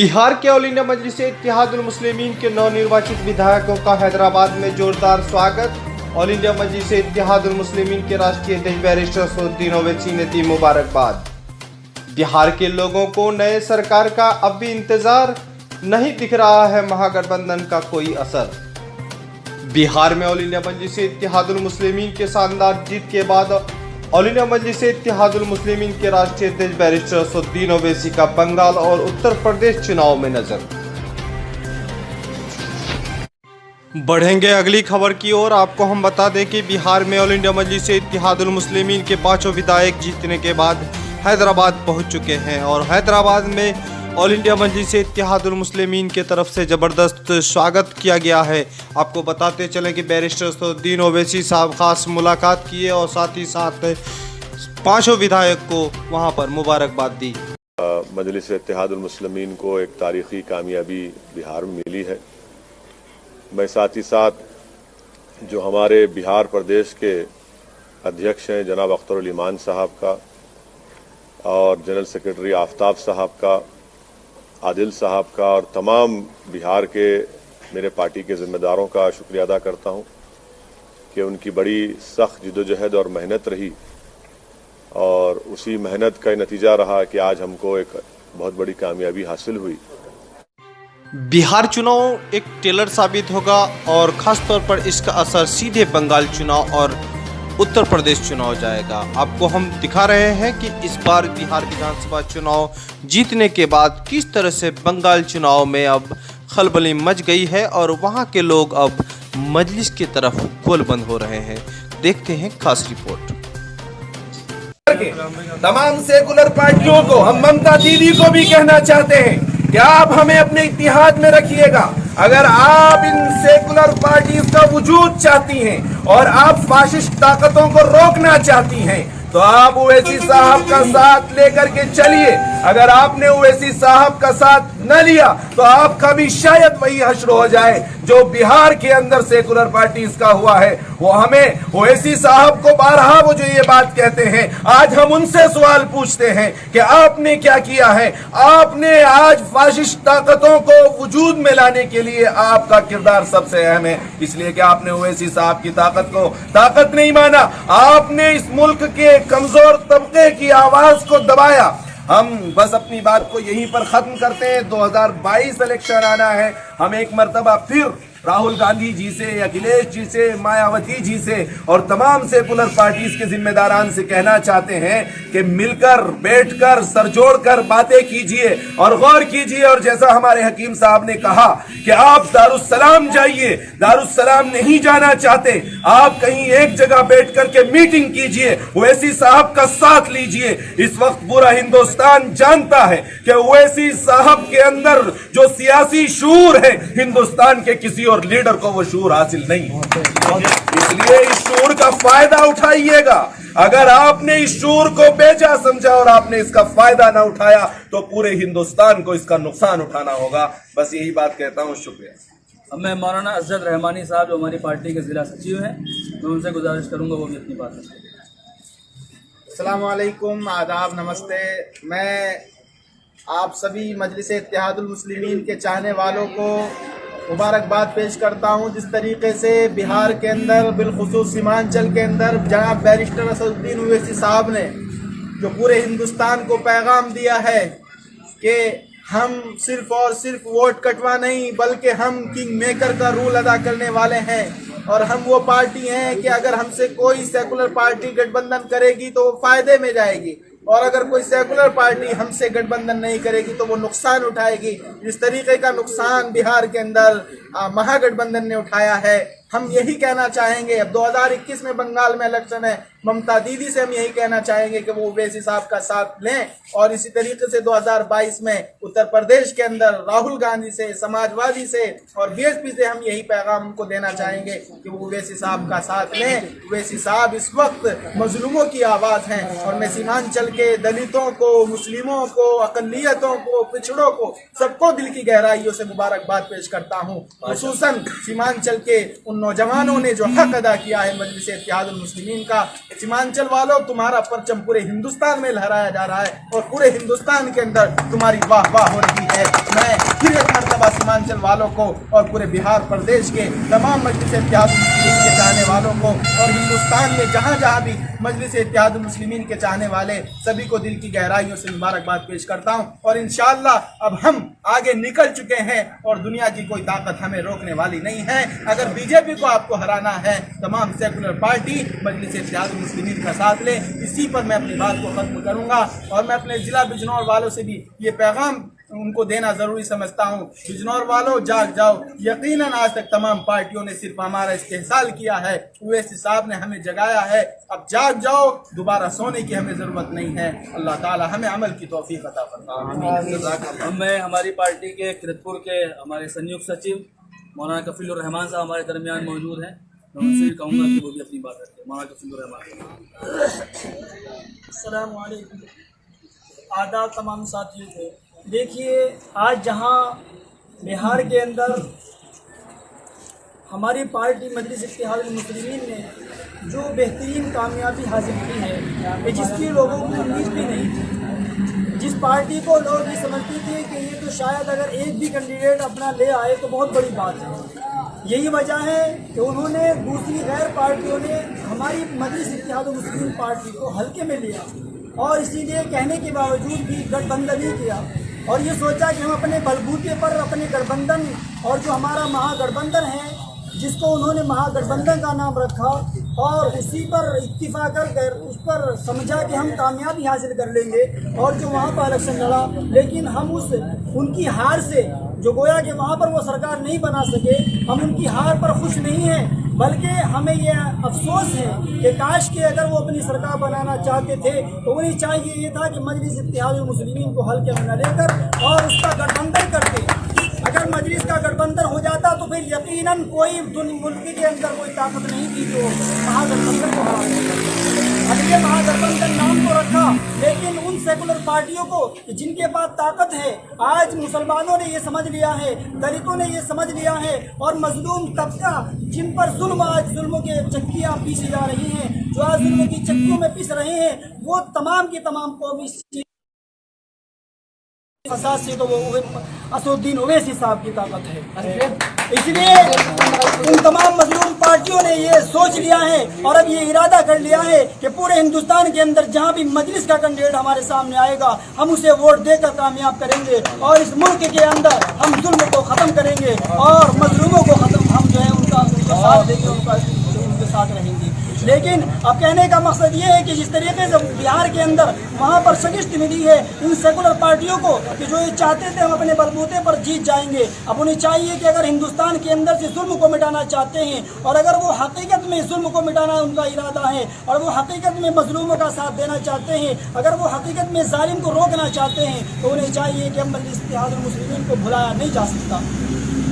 बिहार के all India मजलिस इत्तेहादुल मुस्लिमीन के नवनिर्वाचित विधायकों का हैदराबाद में जोरदार स्वागत। ऑल इंडिया मजलिस इत्तेहादुल मुस्लिमीन के राष्ट्रीय अध्यक्ष बैरिस्टर असदुद्दीन ओवैसी ने दी मुबारकबाद। बिहार के लोगों को नए सरकार का अब भी इंतजार, नहीं दिख रहा है महागठबंधन का कोई असर। बिहार में ऑल इंडिया मजलिस इत्तेहादुल मुस्लिमीन के शानदार जीत के बाद ऑल इंडिया मजलिस इत्तेहादुल मुस्लिमीन के राष्ट्रीय अध्यक्ष बैरिस्टर असदुद्दीन ओवैसी का बंगाल और उत्तर प्रदेश चुनाव में नजर। बढ़ेंगे अगली खबर की ओर। आपको हम बता दें कि बिहार में ऑल इंडिया मजलिस इत्तेहादुल मुस्लिमीन के 5 विधायक जीतने के बाद हैदराबाद पहुंच चुके हैं और हैदराबाद में ऑल इंडिया मजलिस इत्तेहादुल मुस्लिमीन की तरफ से ज़बरदस्त स्वागत किया गया है। आपको बताते चलें कि बैरिस्टर असदुद्दीन ओवैसी साहब खास मुलाकात किए और साथ ही साथ 5 विधायक को वहां पर मुबारकबाद दी। मजलिस इत्तेहादुल मुस्लिमीन को एक तारीख़ी कामयाबी बिहार में मिली है। मैं साथ ही साथ जो हमारे बिहार प्रदेश के अध्यक्ष हैं जनाब अख्तर उल ईमान साहब का और जनरल सेक्रेटरी आफ्ताब साहब का, आदिल साहब का और तमाम बिहार के मेरे पार्टी के ज़िम्मेदारों का शुक्रिया अदा करता हूं कि उनकी बड़ी सख्त जिद्दोजहद और मेहनत रही और उसी मेहनत का नतीजा रहा कि आज हमको एक बहुत बड़ी कामयाबी हासिल हुई। बिहार चुनाव एक टेलर साबित होगा और खास तौर पर इसका असर सीधे बंगाल चुनाव और उत्तर प्रदेश चुनाव जाएगा। आपको हम दिखा रहे हैं कि इस बार बिहार विधानसभा चुनाव जीतने के बाद किस तरह से बंगाल चुनाव में अब खलबली मच गई है और वहां के लोग अब मजलिस की तरफ गोलबंद हो रहे हैं। देखते हैं खास रिपोर्ट। तमाम सेकुलर पार्टियों को, हम ममता दीदी को भी कहना चाहते हैं कि आप हमें अपने इत्तेहाद में रखिएगा। अगर आप इन सेकुलर पार्टीज का वजूद चाहती हैं और आप फाशिस्ट ताकतों को रोकना चाहती हैं तो आप ओवैसी साहब का साथ लेकर के चलिए। अगर आपने ओवैसी साहब का साथ न लिया तो आपका भी शायद वही हश्र हो जाए जो बिहार के अंदर सेकुलर पार्टीज का हुआ है। वो हमें ओवैसी साहब को बारहा वो जो ये बात कहते हैं, आज हम उनसे सवाल पूछते हैं कि आपने क्या किया है। आपने आज फाशिस्ट ताकतों को वजूद में लाने के लिए आपका किरदार सबसे अहम है, इसलिए कि आपने ओवैसी साहब की ताकत को ताकत नहीं माना। आपने इस मुल्क के कमजोर तबके की आवाज को दबाया। हम बस अपनी बात को यहीं पर खत्म करते हैं। 2022 इलेक्शन आना है। हम एक मर्तबा फिर राहुल गांधी जी से, अखिलेश जी से, मायावती जी से और तमाम सेकुलर पार्टीज के जिम्मेदारान से कहना चाहते हैं कि मिलकर बैठकर सर जोड़कर बातें कीजिए और गौर कीजिए। और जैसा हमारे हकीम साहब ने कहा कि आप दारुस्सलाम जाइए, दारुस्सलाम नहीं जाना चाहते, आप कहीं एक जगह बैठ करके मीटिंग कीजिए, ओवैसी साहब का साथ लीजिए। इस वक्त पूरा हिंदुस्तान जानता है कि ओवैसी साहब के अंदर जो सियासी शूर है, हिंदुस्तान के किसी और लीडर को वो शूर हासिल नहीं होता। इसलिए इस शूर का फायदा उठाइएगा। अगर आपने इस शूर को बेजा समझा और आपने इसका फायदा ना उठाया तो पूरे हिंदुस्तान को इसका नुकसान उठाना होगा। बस यही बात कहता हूँ। शुक्रिया। अब मैं मौलाना अज़द रहमानी साहब जो हमारी पार्टी के जिला सचिव हैं, मैं उनसे गुजारिश करूंगा वो भी अपनी बात रखें। अस्सलाम वालेकुम, आदाब, नमस्ते। मैं आप सभी मजलिस इत्तेहादुल मुस्लिमीन के चाहने वालों को मुबारकबाद पेश करता हूं। जिस तरीके से बिहार के अंदर बिलखुसूस सीमांचल के अंदर जनाब बैरिस्टर असदुद्दीन ओवैसी साहब ने जो पूरे हिंदुस्तान को पैगाम दिया है कि हम सिर्फ और सिर्फ वोट कटवा नहीं बल्कि हम किंग मेकर का रूल अदा करने वाले हैं और हम वो पार्टी हैं कि अगर हमसे कोई सेकुलर पार्टी गठबंधन करेगी तो वो फायदे में जाएगी और अगर कोई सेकुलर पार्टी हमसे गठबंधन नहीं करेगी तो वो नुकसान उठाएगी। इस तरीके का नुकसान बिहार के अंदर महागठबंधन ने उठाया है। हम यही कहना चाहेंगे, अब 2021 में बंगाल में इलेक्शन है, ममता दीदी से हम यही कहना चाहेंगे कि वो ओवैसी साहब का साथ लें और इसी तरीके से 2022 में उत्तर प्रदेश के अंदर राहुल गांधी से, समाजवादी से और बीएसपी से हम यही पैगाम उनको देना चाहेंगे कि वो ओवैसी साहब का साथ लें। ओवैसी साहब इस वक्त मजलूमों की आवाज़ हैं और मैं सीमांचल के दलितों को, मुस्लिमों को, अकलियतों को, पिछड़ों को, सबको दिल की गहराइयों से मुबारकबाद पेश करता हूँ। खुसूसन सीमांचल के उन नौजवानों ने जो हक अदा किया है मजलिस इत्तेहादुल मुस्लिमीन का। सीमांचल वालों, तुम्हारा परचम पूरे हिंदुस्तान में लहराया जा रहा है और पूरे हिंदुस्तान के अंदर तुम्हारी वाह वाह हो रही है। मैं फिर एक मरतबा सीमांचल वालों को और पूरे बिहार प्रदेश के तमाम मजलिस इत्तेहादुल मुस्लिमीन के चाहने वालों को और हिंदुस्तान में जहाँ जहाँ भी मजलिस इत्तेहादुल मुस्लिमीन के चाहने वाले सभी को दिल की गहराइयों से मुबारकबाद पेश करता हूँ। और इंशाअल्लाह अब हम आगे निकल चुके हैं और दुनिया की कोई ताकत हमें रोकने वाली नहीं है। अगर बीजेपी को आपको हराना है, तमाम सेकुलर पार्टी मजलिस इत्तेहादुल मुस्लिमीन का साथ ले। इसी पर मैं अपनी बात को खत्म करूंगा और मैं अपने जिला बिजनौर वालों से भी ये पैगाम उनको देना जरूरी समझता हूँ। बिजनौर वालों, जाग जाओ। यकीनन आज तक तमाम पार्टियों ने सिर्फ हमारा इस्तेहसाल किया है, उवैसी साहब ने हमें जगाया है। अब जाग जाओ, दोबारा सोने की हमें जरूरत नहीं है। अल्लाह ताला हमें अमल की तौफीक अता फरमाए। मैं हमारी पार्टी के किरतपुर के हमारे संयुक्त सचिव मौलाना कफीलुर रहमान साहब हमारे दरमियान मौजूद हैं। मैं उनसे भी कहूँगा कि वो भी अपनी बात रखें। मौलाना कफीलुर रहमान। अस्सलाम वालेकुम। आदाब तमाम साथियों को। देखिए, आज जहाँ बिहार के अंदर हमारी पार्टी मजलिस इत्तेहादुल मुस्लिमीन ने जो बेहतरीन कामयाबी हासिल की है कि जिसकी लोगों को उम्मीद भी नहीं थी, जिस पार्टी को लोग ये समझते थे कि ये तो शायद अगर एक भी कैंडिडेट अपना ले आए तो बहुत बड़ी बात है। यही वजह है कि उन्होंने दूसरी गैर पार्टियों ने हमारी मजलिस इत्तेहादुल मुस्लिमीन पार्टी को हल्के में लिया और इसीलिए कहने के बावजूद भी गठबंधन ही किया और ये सोचा कि हम अपने बलबूते पर अपने गठबंधन और जो हमारा महागठबंधन है, जिसको उन्होंने महागठबंधन का नाम रखा और उसी पर इत्तिफाक कर उस पर समझा कि हम कामयाबी हासिल कर लेंगे और जो वहाँ पर इलेक्शन लड़ा, लेकिन हम उनकी हार से जो गोया कि वहाँ पर वो सरकार नहीं बना सके, हम उनकी हार पर खुश नहीं हैं, बल्कि हमें ये अफसोस है कि काश के अगर वो अपनी सरकार बनाना चाहते थे तो उन्हें चाहिए ये था कि मजलिस इत्तेहादुल मुस्लिमीन को हल्के में न लेकर और उसका गठबंधन करते। अगर मजलिस का गठबंधन हो जाता तो फिर यकीनन कोई मुल्क के अंदर कोई ताकत नहीं थी जो महागठबंधन को हरा सकती। अब ये महागठबंधन नाम तो रखा, लेकिन उन सेकुलर पार्टियों को जिनके पास ताकत है, आज मुसलमानों ने ये समझ लिया है, दलितों ने ये समझ लिया है और मजलूम तबका जिन पर आज जुल्म के चक्कियाँ पीसी जा रही हैं, जो आज जुल्म की चक्कियों में पीस रहे हैं, वो तमाम की तमाम कौमी फसाद से तो वो असदुद्दीन ओवैसी साहब की ताकत है। इसलिए उन तमाम मजलूम पार्टियों ने ये सोच लिया है और अब ये इरादा कर लिया है कि पूरे हिंदुस्तान के अंदर जहाँ भी मजलिस का कैंडिडेट हमारे सामने आएगा, हम उसे वोट देकर कामयाब करेंगे और इस मुल्क के अंदर हम जुल्म को ख़त्म करेंगे और मजलूमों को ख़त्म हम जो है उनका साथ देंगे, उनके साथ रहेंगे। लेकिन अब कहने का मकसद ये है कि जिस तरीके से बिहार के अंदर वहाँ पर शिकस्त मिली है इन सेकुलर पार्टियों को कि जो ये चाहते थे हम अपने बलबूते पर जीत जाएंगे, अब उन्हें चाहिए कि अगर हिंदुस्तान के अंदर से जुल्म को मिटाना चाहते हैं और अगर वो हकीकत में जुल्म को मिटाना उनका इरादा है और वो हकीकत में मजलूमों का साथ देना चाहते हैं, अगर वो हकीकत में जालिम को रोकना चाहते हैं, तो उन्हें चाहिए कि मजलिस इत्तेहादुल मुस्लिमीन को भुलाया नहीं जा सकता।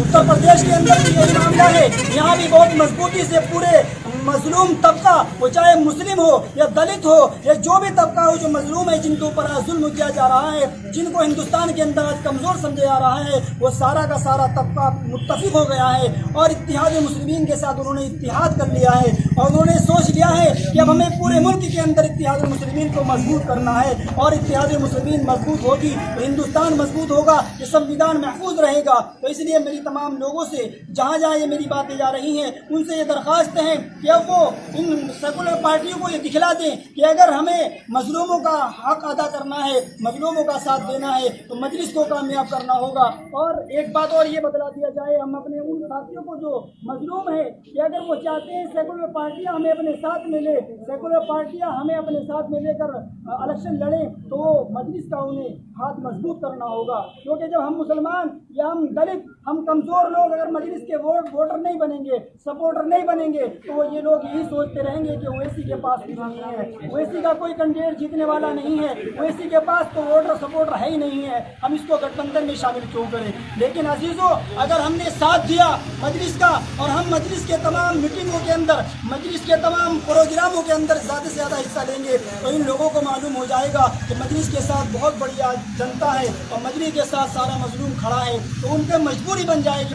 उत्तर प्रदेश के अंदर भी यही मामला है। यहाँ भी बहुत मजबूती से पूरे मजलूम तबका, वो चाहे मुस्लिम हो या दलित हो या जो भी तबका हो जो मजलूम है, जिनके ऊपर जुल्म किया जा रहा है, जिनको हिंदुस्तान के अंदर आज कमज़ोर समझा जा रहा है, वो सारा का सारा तबका मुत्तफिक हो गया है और इत्तेहादुल मुस्लिमीन के साथ उन्होंने इत्तेहाद कर लिया है और उन्होंने सोच लिया है कि अब हमें पूरे मुल्क के अंदर इत्तेहादुल मुस्लिमीन को मजबूत करना है और इत्तेहादुल मुस्लिमीन मजबूत होगी तो हिंदुस्तान मजबूत होगा, ये संविधान महफूज रहेगा। तो इसलिए मेरी तमाम लोगों से जहाँ जहाँ ये मेरी बातें जा रही हैं, उनसे ये दरख्वास्त है कि अब वो इन सेकुलर पार्टियों को ये दिखला दें कि अगर हमें मजलूमों का हक अदा करना है, मजलूमों का साथ देना है, तो मजलिस को कामयाब करना होगा। और एक बात और ये बतला दिया जाए, हम अपने उन साथियों को जो मजलूम है कि अगर वो चाहते हैं सेकुलर पार्टियाँ हमें अपने साथ में ले, सेकुलर पार्टियाँ हमें अपने साथ में लेकर इलेक्शन लड़ें, तो मजलिस का उन्हें हाथ मजबूत करना होगा। क्योंकि जब हम मुसलमान या हम दलित, हम कमज़ोर लोग अगर मजलिस के वोटर नहीं बनेंगे, सपोर्टर नहीं बनेंगे, तो ये लोग यही सोचते रहेंगे कि ओवैसी के पास कुछ नहीं है, ओवैसी का कोई कैंडिडेट जीतने वाला नहीं है, ओवैसी के पास तो वोटर सपोर्टर है ही नहीं है, हम इसको गठबंधन में शामिल क्यों करें। लेकिन अजीज़ों, अगर हमने साथ दिया मजलिस का और हम मजलिस के तमाम मीटिंगों के अंदर, मजलिस के तमाम प्रोग्रामों के अंदर ज़्यादा से ज़्यादा हिस्सा लेंगे, तो इन लोगों को मालूम हो जाएगा कि मजलिस के साथ बहुत बड़ी जनता है और मजलिस के साथ सारा मजलूम खड़ा है, तो उनके मजबूरी बन जाएगी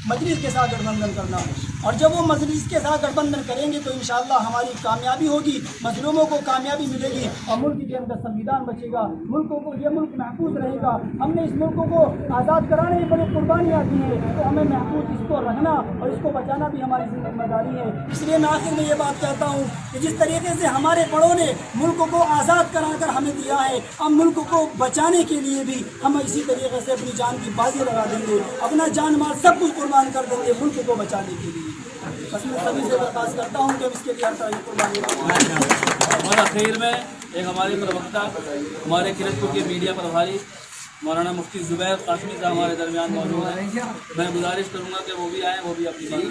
मजलिस के साथ गठबंधन करना। और जब वो मजलिस के साथ गठबंधन करेंगे तो इंशाअल्लाह हमारी कामयाबी होगी, मजलूमों को कामयाबी मिलेगी और मुल्क के अंदर संविधान बचेगा, मुल्कों को ये मुल्क महफूज रहेगा। हमने इस मुल्क को आज़ाद कराने में बड़ी कुर्बानियाँ दी हैं, तो हमें महफूज इसको रखना और इसको बचाना भी हमारी जिम्मेदारी है। इसलिए मैं आखिर में ये बात कहता हूँ कि जिस तरीके से हमारे बड़ों ने मुल्क को आज़ाद कराकर हमें दिया है, अब मुल्क को बचाने के लिए भी हम इसी तरीके से अपनी जान की बाजी लगा देंगे, अपना जान माल सब कुछ कुर्बान कर देंगे मुल्क को बचाने के लिए। बस मैं सभी से दरख्वास्त करता हूँ कि हम इसके लिए हर तरह की कुर्बानी। और आखिर में एक हमारे प्रवक्ता, हमारे किरतपुर के मीडिया प्रभारी मौलाना मुफ्ती ज़ुबैर कासमी साहब हमारे दरमियान मौजूद हैं। मैं गुजारिश करूँगा कि वो भी आएँ, वो भी अपनी बात।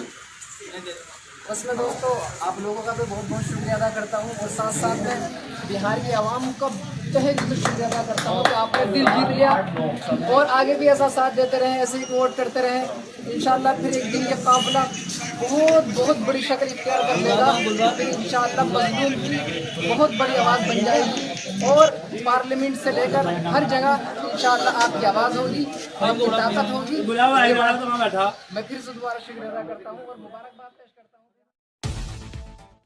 बस मैं दोस्तों आप लोगों का भी बहुत बहुत शुक्रिया अदा करता हूँ और साथ साथ में बिहार की आवाम का तहे दिल से शुक्रिया अदा करता हूँ कि आपने दिल जीत लिया और आगे भी ऐसा साथ देते रहें, ऐसे ही वोट करते रहें। इंशाअल्लाह फिर एक दिन ये काफिला बहुत बड़ी शक्ल इख्तियार कर लेगा, फिर इंशाअल्लाह मजलूम की बहुत बड़ी आवाज़ बन जाएगी और पार्लियामेंट से लेकर हर जगह इंशाअल्लाह आपकी आवाज़ होगी, आपकी ताकत होगी। मैं फिर से दोबारा शुक्रिया अदा करता हूँ और मुबारकबाद पेश करता हूँ।